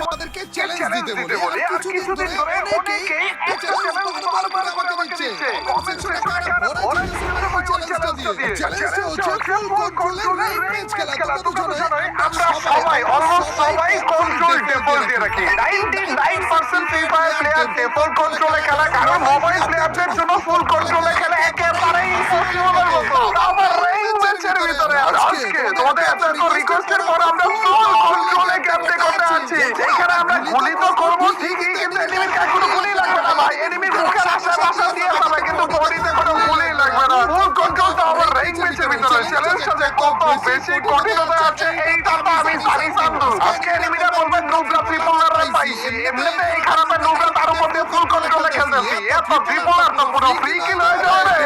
আমাদেরকে চ্যালেঞ্জ দিতে বলে আর কিছুদিন ধরে অনেকেই একটা চ্যালেঞ্জ বারবার করে আমাকে দিচ্ছে। কমেন্ট সেকশনে কারা ভরে দিয়েছে ভাই ওই চ্যালেঞ্জটা দিয়ে। চ্যালেঞ্জটা হচ্ছে ফুল কন্ট্রোলের রেইন ম্যাচ খেলা। তোমরা তো জানোই আমরা সবাই অলমোস্ট সবাই কন্ট্রোল টেবল দিয়ে রাখি। 99% ফ্রি ফায়ার প্লেয়ার টেবল কন্ট্রোলে খেলা, কারণ মোবাইল প্লেয়ারদের জন্য ফুল কন্ট্রোলে খেলা একেবারেই ইম্পসিবলের মতো। আবার রেইন ম্যাচের ভিতরে আজকে তোমাদের এত রিকোয়েস্টের পর আমরা ফুল কন্ট্রোলে ক্যাম্পে করতে আছি। এখানে আমরা গুলি তো করবো ঠিকই, কিন্তু এনিমির কাছে কোনো গুলি লাগবে না ভাই। এনিমির মুখের আশেপাশে দিয়ে যাবে, কিন্তু বডিতে কোনো গুলি লাগবে না। ফুল কন্ট্রোল তো আবার রেইন ম্যাচের ভিতরে। চ্যালেঞ্জটা যে কত বেশি কঠিনতা আছে এইটা তো আমি জানি সান্দু। আজকে এনিমিরা বলবেন নুবরা ট্রিপলার পাইছি, এমনিতে এই খারাপের নুবরা তার উপর দিয়ে ফুল কন্ট্রোলে খেলতেছি। এত ট্রিপলার তো পুরো ফ্রি কিল হয়ে যাবে।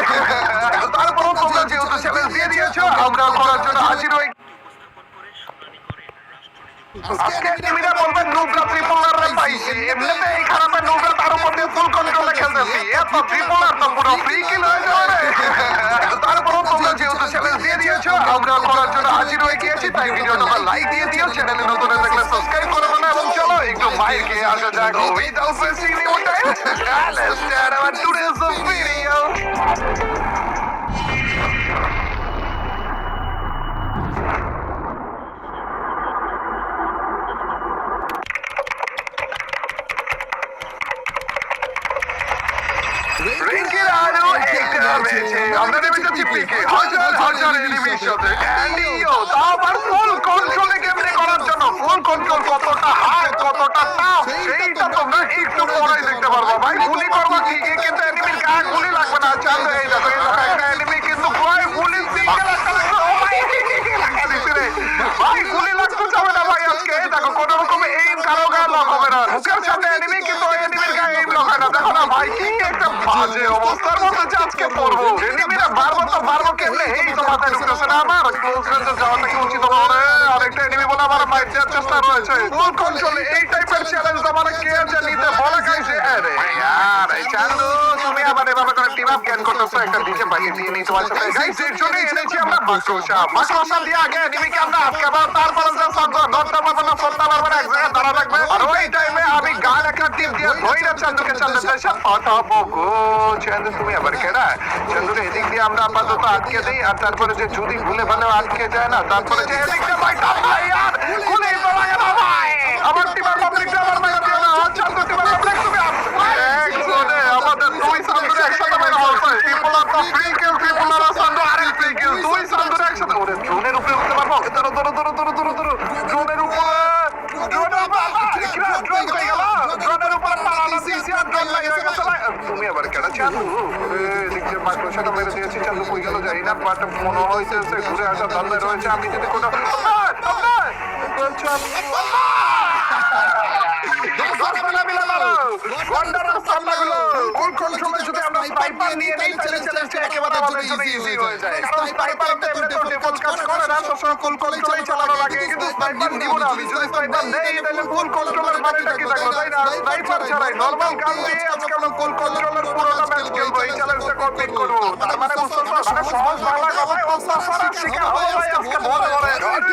তারপরও তোমরা যেহেতু চ্যালেঞ্জ দিয়ে দিয়েছো, আমরা করার জন্য হাজির হই। আজকে এনিমিরা বলবেন নুবরা ট্রিপলার পাইছি, এমনিতে এই খারাপের নুবরা তার উপর দিয়ে ফুল কন্ট্রোলে খেলতেছি। এত ট্রিপলার তো পুরো ফ্রি কিল হয়ে যাবে। তারপরও তোমরা যেহেতু চ্যালেঞ্জ দিয়ে দিয়েছো, আমরা করার জন্য হাজির হয়ে গিয়েছি। তাই ভিডিওটা লাইক দিয়ে দিও, চ্যানেলে নতুন হয়ে থাকলে সাবস্ক্রাইব করে না, এবং চলো একটু বাইরে আসা যাক। Without wasting any more time, let's start our today's video. রিঙ্কির আরো একটা ম্যাচে আমরা নেমেছি পিকে হাজার এনিমির সাথে। অ্যান্ডিও তা আবার ফুল কন্ট্রোলে গেমটা করার জন্য। ফুল কন্ট্রোল কতটা হার্ড, কতটা টাফ সেইটা তোমরা একটু পরেই দেখতে পারবা ভাই। গুলি করবা ঠিকই, কিন্তু এনিমির গায়ে গুলি লাগবে না। চাল এই দেখো একটা এনিমি কিন্তু ভাই গুলি সিঙ্গেল একটা লাগবে। ও ভাই লাগা দিছে রে ভাই, গুলি লাগতে যাবে না ভাই। আজকে দেখো কোনো রকমে এইম কারো গায়ে লক হবে না। মুখের সামনে এনিমি, কিন্তু এনিমির গায়ে এইম লক হয় না। দেখো না ভাই কি একটা বাজে অবস্থার মধ্যে যে আজকে পড়বো। এনিমিরা মারবো তো মারবো কেমনে, এই তো মাথায় ঢুকতেছে না আমার। ক্লোজ রেঞ্জে যাওয়াটা কি উচিত হবে? আরেকটা এনিমি বলে আমার মাইর দেওয়ার চেষ্টা রয়েছে। ফুল কন্ট্রোল এই টাইপের চ্যালেঞ্জ আমার কে যে নিতে বলে গাইছে। আরে यार এই চান্দু তুমি আবার এভাবে করে টিম আপ জ্ঞান করতেছো। একটা ডিজে পাঠিয়ে দিয়ে নিই তোমার সাথে গাইস। এর জন্য এনেছি আমরা মাকড়সা দিয়ে আগে এনিমিকে আমরা আটকাবো, তারপর যে সঙ্গ ধরতে পারবো না, ফোনটা পারবো না, এক জায়গায় দাঁড়া থাকবে। আর ওই টাইমে আমি গান একটা টিপ দিয়ে ধইরা চান্দুকে চান্দের দেশে পাঠাবো গো। চান্দু তুমি আবার কেডা? চান্দুরে এদিক দিয়ে আমরা আপাতত আটকে দিই, আর তারপরে যে যদি ভুলে ভালো আটকে যায় না, তারপরে যে এদিক দিয়ে ভাই ভাই আর গুলি তো লাগে না ভাই। আমার টিমের পাবলিকটা আমার মাইরা দিও না। চান্দু টিমের পাবলিক তুমি একজনে আমাদের দুই চান্দুরে একসাথে মাইরা হচ্ছে। ট্রিপলার তো ফ্রি কিল, ট্রিপলার আর চান্দু আরেক ফ্রি কিল, দুই চান্দুরে একসাথে। ওরে ড্রোনের উপরে উঠতে পারবো? ধরো ধরো ধরো ধরো ধরো ধরো ড্রোনের উপরে, ড্রোনের উপরে ড্রোন কই গেল? ড্রোনের উপরে পালানো দিছি আর ড্রোন লাগিয়ে গেছে ভাই। তুমি আবার কেডা চান্দু? এদিক দিয়ে মাকড়সাটা মেরে দিয়েছি। চান্দু কই গেল জানি না, বাট মনে হইতেছে ঘুরে আসা ধান্দায় রয়েছে। আমি যদি কোনো সহজ বাংলা কথায় অত্যাচারের শিকার হয়ে আজকে বড় বড়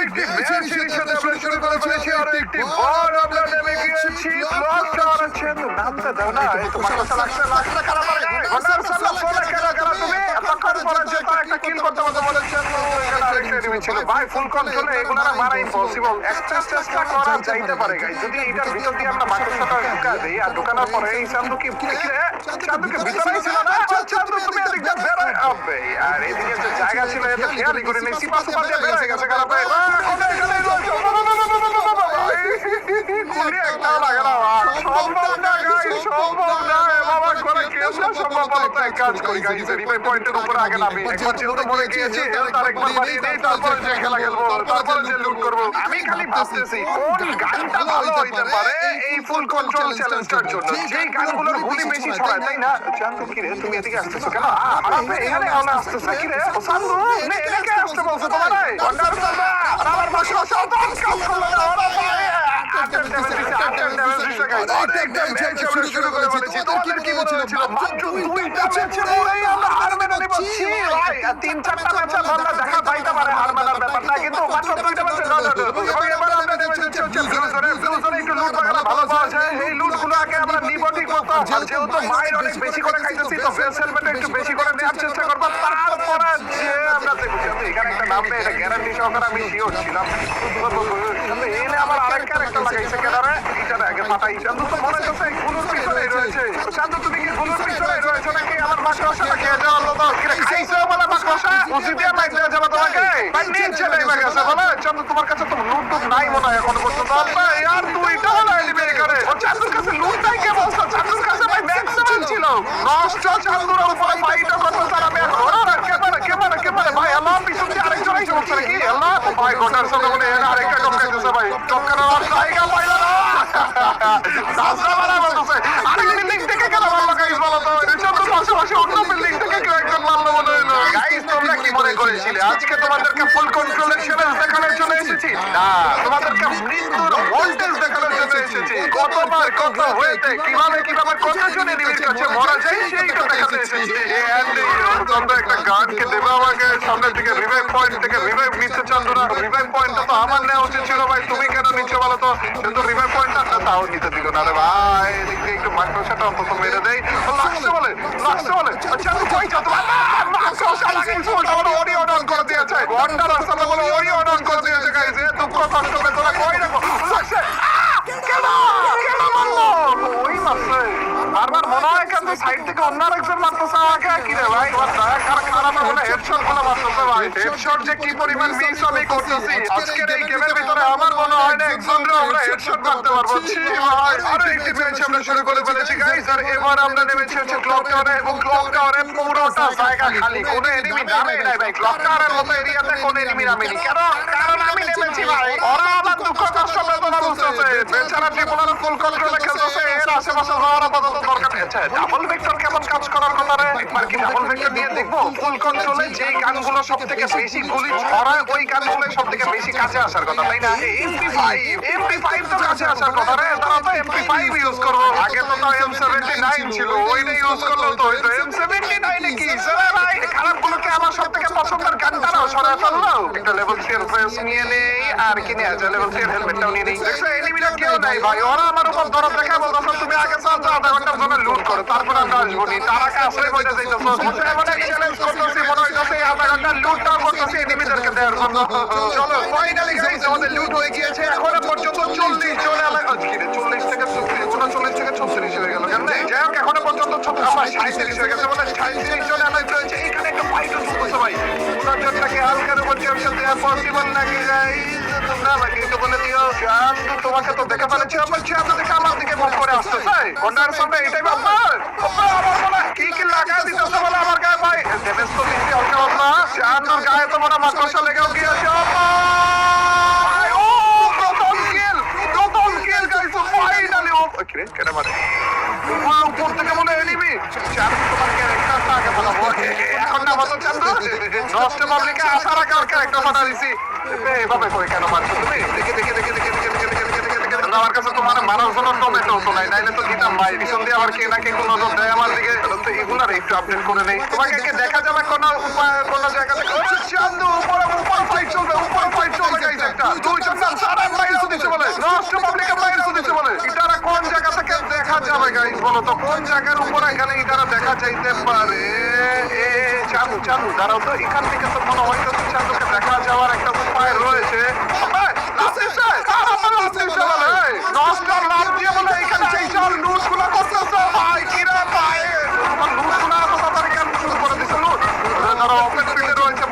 একটি ম্যাচ হিসেবে আমরা শুরু করে ফেলেছি। আর একটি বড় আমরা নেমে গিয়েছি ব্লক টাওয়ারের জন্য। নামতে দাও না, এই তো মাকড়সা লাগছে লাগছে কারা মারে ওনার সামনে ফোনে কেন তুমি এতক্ষণ পরে যে তার একটা কিল করতে মতো বলেছেন। এখানে আরেকটা এনিমি ছিল ভাই। ফুল কন্ট্রোলে এগুলোরা মারা ইম্পসিবল। একটা চেষ্টা করা যাইতে পারে গাইস, যদি এটার ভিতর দিয়ে আমরা মাকড়সাটা ঢুকা দেই। আর ঢুকানোর পরে এই চান্দু কি চান্দুকে ভিতরেই ছিল না। চান্দু তুমি এদিক দিয়ে বের হয়ে আবে। আর এদিকে যে জায়গা ছিল এত খেয়ালই করে নেই। সিপা সুপা দিয়ে বের হয়ে গেছে কারা ভাই। গুলি একটা লাগে না, সম্ভব না গাইস, সম্ভব না বাবা। করে কেমন সম্ভব বলো তো? এক কাজ করি গাইস, রিভাইভ পয়েন্টের উপরে আগে নামি। একবার যেহেতু মরে গিয়েছি, তার একবার বাড়িয়ে দেই, তারপরে যে খেলা খেলবো, তারপরে যে লুট করবো। আমি খালি ভাবতেছি কোন গানটা ভালো হইতে পারে এই ফুল কন্ট্রোল চ্যালেঞ্জটার জন্য, যেই গানগুলোর গুলি বেশি ছড়ায়, তাই না? চান্দু কি রে তুমি এদিকে আসতেছো কেন? আপনি এখানে কেন আসতেছো? কি রে চান্দু এদিকে আসতে বলছো তোমার? ওয়ান্ডার চান্দু আর আমার বাসা সব কাজ করলো না। ওরা ভাই মারাত্মক ড্যামেজ দিচ্ছে গাইস। অনেকটা ম্যাচ আমরা শুরু করে ফেলেছি। তোমাদের কি মনে হচ্ছিল মাত্র 2টা ম্যাচে পরেই আমরা হার মেনে নিচ্ছি ভাই? 3-4টা ম্যাচে আমরা দেখা পাইতে পারে হার মানার ব্যাপারটা, কিন্তু মাত্র 2টা ম্যাচে এবং এবার আমরা নেমে যাচ্ছি হচ্ছে ব্লু জোনে। ব্লু জোনে একটু লুট বাগানো ভালো পাওয়া যায়। এই লুট গুলো আগে আমরা নিব ঠিক মতো। আর যেহেতু মাইর অনেক বেশি করে খাইতেছি তো বেস হেলমেট একটু বেশি করে নেওয়ার চেষ্টা করবো। তারপরে যে আমরা দেখছি এখানে একটা নামবে, এটা গ্যারান্টি সহকারে আমি শিওর ছিলাম। এনে আমার আরেক ক্যারেক্টার লাগাইছে কেনারে, এটার আগে ফাটাই। শান্ত তো মনে হচ্ছে গুলোর পিছনেই রয়েছে। শান্ত তুমি কি গুলোর পিছনেই রয়েছে নাকি আমার মাকড়সাটা খেয়ে যাওয়ার মতো খাইছে বলে মাকড়সা উচিত দিয়ে মাইক দেওয়া যাবে তোমাকে? ভাই নিচে নেমে গেছে বলে। শান্ত তোমার কাছে তো লুট টুট নাই মনে হয় এখন পর্যন্ত। আর দুইটা লাই দিবে এখানে। ও চান্দুর কাছে লুট নাই কে বলছো? চান্দুর কাছে ভাই ম্যাক্সিমাম ছিল। নষ্ট চান্দুর উপরে ফাইটও করতে চান আমি এখন। কেপারে ভাই আল্লাহ পিছন দিয়ে আরেকজন আইসে বলছে নাকি? আল্লাহ ভাই গোটার সাথে মনে হয় আরেকটা টপকাইতেছে ভাই। টপকানোর জায়গা পাইল না। দাসরা মারা বলতেছে আরেক বিল্ডিং থেকে কেন মারলো গাইস বলো তো? চান্দুর পাশাপাশি অন্য বিল্ডিং থেকে কেউ একজন মারলো মনে হলো। গাইস তোমরা কি মনে করেছিলে আজকে তোমাদেরকে ফুল কন্ট্রোলের চ্যালেঞ্জ দেখানোর জন্য এসেছি? না, তোমাদেরকে মৃত্যুর ভোল্টেজ দেখানোর জন্য এসেছি। কতবার কত হয়েছে, কিভাবে কতজন এনিমির কাছে মরা যায় সেইটা দেখাতে এসেছি। তোমরা একটা গানকে দেবে আমাকে সামনের দিকে রিভাইভ পয়েন্ট থেকে রিভাইভ নিচ্ছে চান্দুরা। রিভাইভ পয়েন্টটা তো আমার নেওয়া উচিত ছিল ভাই, তুমি কেন নিচ্ছ বলো তো? কিন্তু রিভাইভ পয়েন্টটা তাও নিতে দিল না রে ভাই। এদিক দিয়ে একটু মাকড়সাটা অন্তত মেরে দেয়। লাগছে বলে চান্দু কই যাও তোমার? মাকড়সা লাগাইছে বলে আমার অডিও ডাউন করে দিয়েছে। ওয়ান্ডার আসলে বলে অডিও ডাউন করে দিয়েছে গাইস। দুঃখ কষ্ট বেদনা কই রাখো। লাগছে কেন মারলো? ওই মারছে বারবার মনে হয় কিন্তু সাইড থেকে অন্য আরেকজন মারতেছে আমাকে। কি রে ভাই খারাপ হলে হেডশট গুলো মারতেছে ভাই। হেডশট যে কি পরিমাণ মিস আমি করতেছি আজকের এই গেমের ভিতরে আমার মনে হয় না একজনও আমরা হেডশট মারতে পারবো। ছি ভাই, আরো একটি ম্যাচ আমরা শুরু করে ফেলেছি গাইস। আর এবার আমরা নেমেছি হচ্ছে ক্লক টাওয়ারে এবং ক্লক টাওয়ারে পুরোটা জায়গা খালি, কোনো এনিমি নামেই নাই ভাই। ক্লক টাওয়ারের মতো এরিয়াতে কোনো এনিমি নামেনি। কারণ আমি নেমেছি ভাই। ওরা আমার দুঃখ কষ্ট বেদনা বুঝতেছে। বেচারা ট্রিপলার ফুল কন্ট্রোলে খেলতেছে, এর আশেপাশে যাওয়ার আপাতত দরকার নেই। আচ্ছা ডাবল ভেক্টর কেমন কাজ করার কথা রে? একবার কি ডাবল ভেক্টর দিয়ে দেখবো? ফুল কন্ট্রোলে যেই গানগুলো সব থেকে বেশি গুলি ছড়ায় ওই গানগুলো সব থেকে বেশি কাছে আসার কথা, তাই না? MP5 তো কাছে আসার কথা রে। তারা তো MP5 ইউজ করবো। আগে তো তাও M79 ছিল, ওইটা ইউজ করলো তো হয়তো। M79 কি সরে ভাই? খারাপগুলোকে আমার সব থেকে পছন্দের গানটাও সরায় ফেললো। একটা লেভেল 3 এর ফেস নিয়ে নেই আর কি নিয়ে আছে, লেভেল 3 এর হেলমেটটাও নিয়ে নেই। দেখছো এনিমিরা কেউ নাই ভাই। ওরা আমার উপর দরদ দেখা বলতেছে তুমি আগে চাও আধা ঘন্টার জন্য লুট করো, তারপর আমরা আসবো নি। তার আগে আসলে বইটা যাইতেছো। এমন এক চ্যালেঞ্জ করতেছি মনে হইতেছে আধা ঘন্টা লুটটাও করতেছি এনিমিদেরকে দেওয়ার জন্য। চলো ফাইনালি গাইস আমাদের লুট হয়ে গিয়েছে। এখনো পর্যন্ত 40 জন আজকে 40 থেকে 39 থেকে 36 হয়ে গেল কেন? যাই হোক এখনো পর্যন্ত 37 হয়ে গেছে, মানে 37 জন অ্যালাইভ রয়েছে। এখানে একটা ফাইটও চলতেছে ভাই। জনটাকে হালকার উপর টেনশন দেওয়া পসিবল নাকি গাইস? তোমরা আমাকে একটু বলে দিও। চান্দু তোমাকে তো দেখে ফেলেছি, আমার চান্দু দেখে আমার দিকে মুখ করে আসতেছে। কোনটার সামনে এটাই বাবা আমার বলে কি লাগাই দিতেছে বলে আমার গায়ে ভাই। ড্যামেজ তো দিচ্ছি হালকা হালকা। চান্দুর গায়ে তো মনে মাকড়সা লেগেও গিয়েছে। ফাইনালি ও কেন মারে উপর থেকে মনে এনিমি। চান্দু তোমার ক্যারেক্টারটা আগে বলাবো এখন না বলো চান্দু। নষ্ট পাবলিকে আসার আগে ওর ক্যারেক্টার ফাটা দিছি। এভাবে করে কেন মারছো তুমি? দেখে আমার কাছে তোমার মারার জন্য টমেটো তো নাই, নাইলে তো দিতাম ভাই। পিছন দিয়ে আবার কে না কে কোনো নজর দেয় আমার দিকে। তো এগুলার একটু আপডেট করে নেই। তোমাকে কে দেখা যাবে কোনো উপায় কোনো জায়গা থেকে? চান্দু উপরে ফাইট চলবে, উপরে ফাইট চলবে গাইস। একটা দুইজন না সারা মাইলস দিচ্ছে বলে, নষ্ট পাবলিকে মাইলস দিচ্ছে বলে। এটারা কোন জায়গা থেকে দেখা যাবে গাইস বলো তো? কোন জায়গার উপরে এখানে এটারা দেখা যাইতে পারে? চান্দু দাঁড়াও তো, এখান থেকে তো মনে হয় তো চান্দুকে দেখা যাওয়ার একটা উপায় রয়েছে।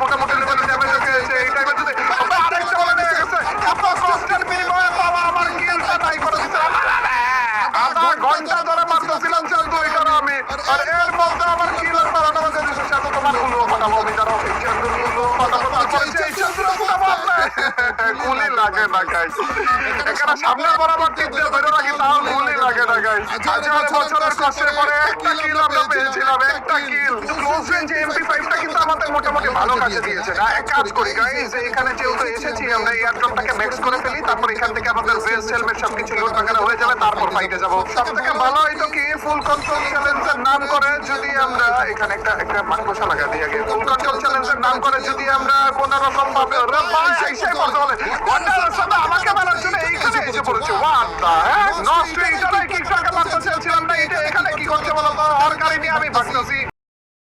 মোটামুটি লেভেলে ড্যামেজ হয়েছে। এই টাইমে যদি আরেকটা বলে নিয়ে গেছে আপনার কষ্টের বিনিময়ে বাবা আমার কিলটা নাই করে দিচ্ছে। আধা ঘন্টা ধরে মারতেছিলাম চান্দু এটার আমি, আর এর মধ্যে আমার কিলের পালানো হয়ে যাচ্ছে। চান্দু তোমার গুলো ফাটাবো আমি, দাঁড়াও চান্দুর গুলো ফাটাবো, তারপরে সেই চান্দুরা ফুটাবো আপনার গুলি লাগে না গাইস। এখানে সামনে বরাবর টিপ দিয়ে ধরে রাখি তাও গুলি লাগে না গাইস। হাজার বছরের কষ্টের পরে একটা কিল আমরা পেয়েছিলাম, একটা কিল। ক্লোজ রেঞ্জ MP5টা কিন্তু আমাদের মোটামুটি ভালো কাজে দিয়েছে না। এক কাজ করি গাইস, এখানে যেহেতু এসেছি আমরা এই এয়ারড্রপটাকে ম্যাক্স করে ফেলি, তারপর এখান থেকে আমাদের বেস্ট হেলমেট সবকিছু লুট বাগানো হয়ে যাবে, তারপর ফাইটে যাব। সবথেকে ভালো হয়তো কি ফুল কন্ট্রোল চ্যালেঞ্জের নাম করে যদি আমরা এখানে একটা মাকড়সা লাগা দিই আগে। ফুল কন্ট্রোল চ্যালেঞ্জের নাম করে যদি আমরা কোন রকম ভাবে ওরা ভাই এসে পড়তে বলে ওয়ান্ডার সাথে আমাকে মারার জন্য এইখানে এসে পড়েছে। হোয়াট দা হেক? নষ্ট এইটা নাই কিক সার্কেল মারতে চাইছিলাম না, এটা এখানে কি করছে বলো তো? আর গাড়ি নিয়ে আমি ভাগতেছি।